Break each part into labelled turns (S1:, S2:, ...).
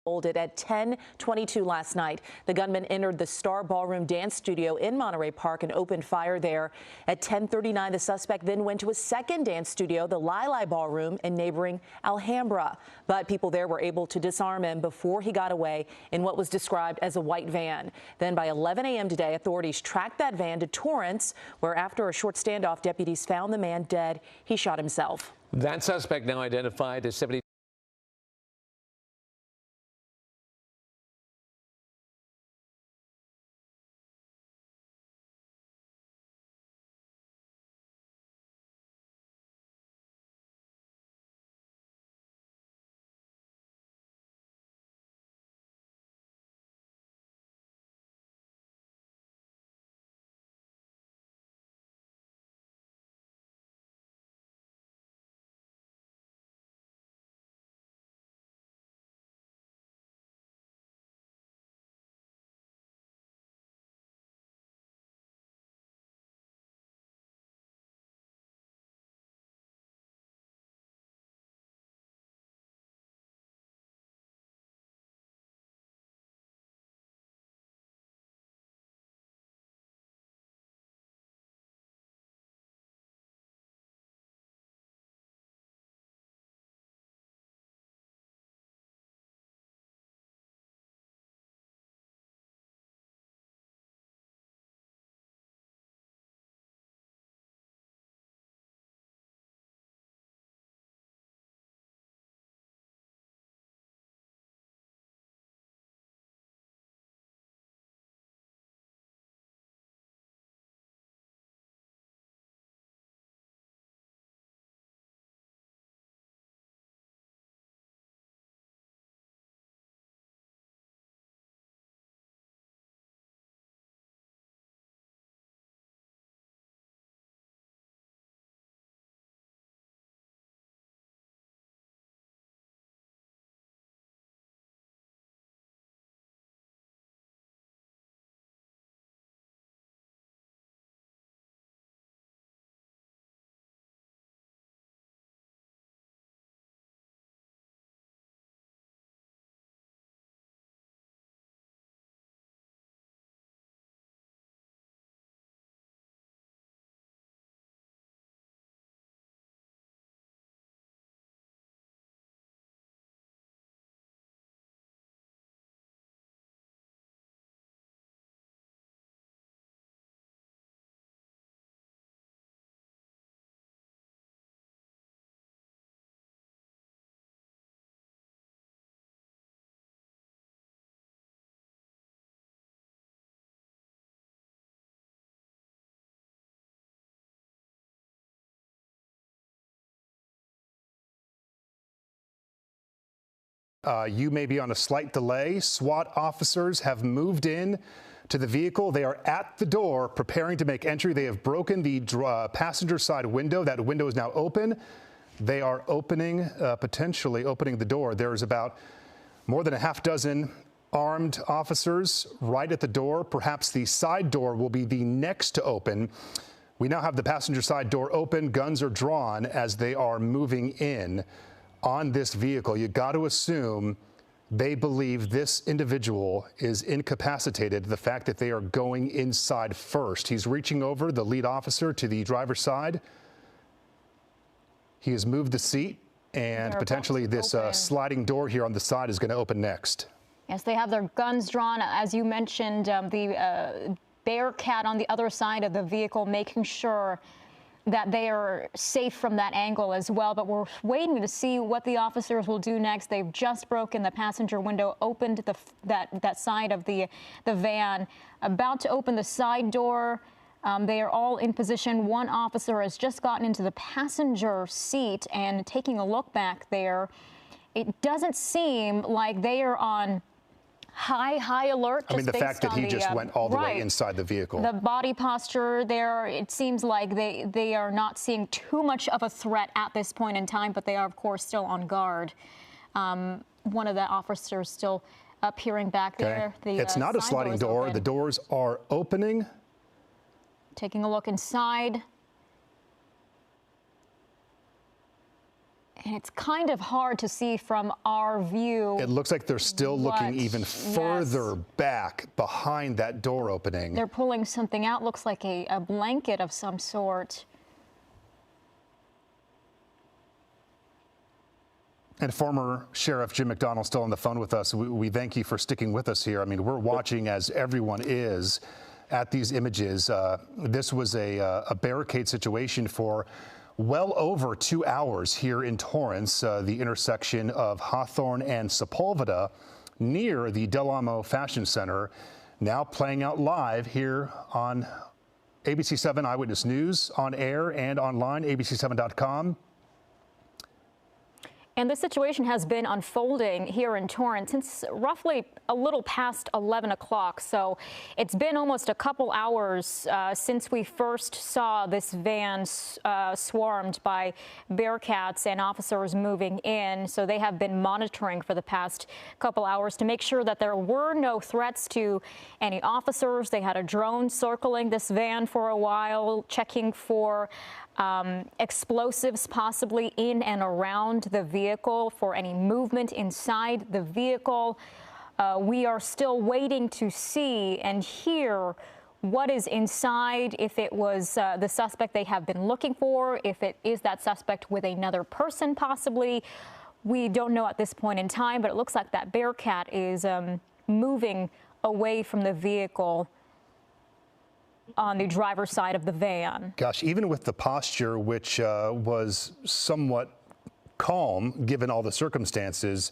S1: It at 10:22 last night. The gunman entered the Star Ballroom Dance Studio in Monterey Park and opened fire there. At 10:39, the suspect then went to a second dance studio, the Lai Lai Ballroom in neighboring Alhambra. But people there were able to disarm him before he got away in what was described as a white van. Then by 11 a.m. today, authorities tracked that van to Torrance, where after a short standoff, deputies found the man dead. He shot himself.
S2: That suspect now identified as 70.
S3: You may be on a slight delay. SWAT officers have moved in to the vehicle. They are at the door preparing to make entry. They have broken the passenger side window. That window is now open. They are potentially opening the door. There's about more than a half dozen armed officers right at the door. Perhaps the side door will be the next to open. We now have the passenger side door open. Guns are drawn as they are moving in on this vehicle. You got to assume they believe this individual is incapacitated. The fact that they are going inside first. He's reaching over, the lead officer, to the driver's side. He has moved the seat, and potentially this sliding door here on the side is going to open next.
S4: Yes, they have their guns drawn. As you mentioned, the Bearcat on the other side of the vehicle, making sure that they are safe from that angle as well. But we're waiting to see what the officers will do next. They've just broken the passenger window, opened that side of the van, about to open the side door. They are all in position. One officer has just gotten into the passenger seat and taking a look back there. It doesn't seem like they are on high alert.
S3: I mean, the fact that he just went all the way inside the vehicle. The
S4: body posture there, it seems like they are not seeing too much of a threat at this point in time, but they are, of course, still on guard. One of the officers still peering back there.
S3: It's not a sliding door. The doors are opening.
S4: Taking a look inside. And it's kind of hard to see from our view.
S3: It looks like they're still looking even further back behind that door opening.
S4: They're pulling something out, looks like a blanket of some sort.
S3: And former Sheriff Jim McDonald still on the phone with us. We thank you for sticking with us here. I mean, we're watching as everyone is at these images. This was a barricade situation for well over 2 hours here in Torrance, the intersection of Hawthorne and Sepulveda near the Del Amo Fashion Center, now playing out live here on ABC 7 Eyewitness News, on air and online, abc7.com.
S4: And this situation has been unfolding here in Torrance since roughly a little past 11 o'clock. So it's been almost a couple hours since we first saw this van swarmed by Bearcats and officers moving in. So they have been monitoring for the past couple hours to make sure that there were no threats to any officers. They had a drone circling this van for a while, checking for explosives possibly in and around the vehicle, for any movement inside the vehicle. We are still waiting to see and hear what is inside, if it was the suspect they have been looking for, if it is that suspect with another person possibly. We don't know at this point in time, but it looks like that Bearcat is moving away from the vehicle on the driver's side of the van.
S3: Gosh, even with the posture, which was somewhat calm given all the circumstances,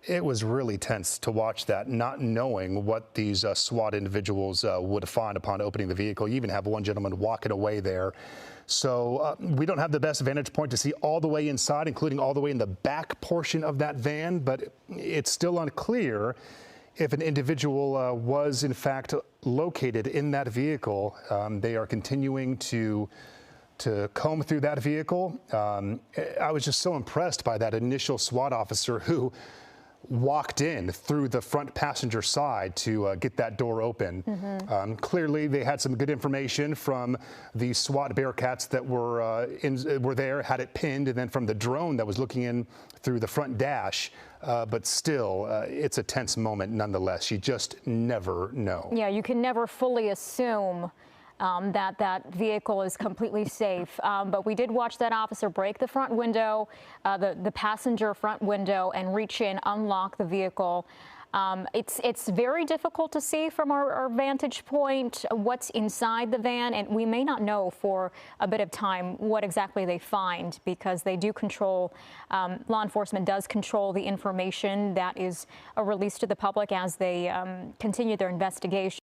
S3: it was really tense to watch that, not knowing what these SWAT individuals would find upon opening the vehicle. You even have one gentleman walking away there. So we don't have the best vantage point to see all the way inside, including all the way in the back portion of that van, but it's still unclear if an individual was in fact located in that vehicle. They are continuing to comb through that vehicle. I was just so impressed by that initial SWAT officer who walked in through the front passenger side to get that door open. Clearly, they had some good information from the SWAT Bearcats that were there, had it pinned, and then from the drone that was looking in through the front dash. But still, it's a tense moment nonetheless. You just never know. Yeah,
S4: you can never fully assume that vehicle is completely safe. But we did watch that officer break the front window, the passenger front window, and reach in, unlock the vehicle. It's very difficult to see from our vantage point what's inside the van, and we may not know for a bit of time what exactly they find, because they do control, law enforcement does control the information that is released to the public as they continue their investigation.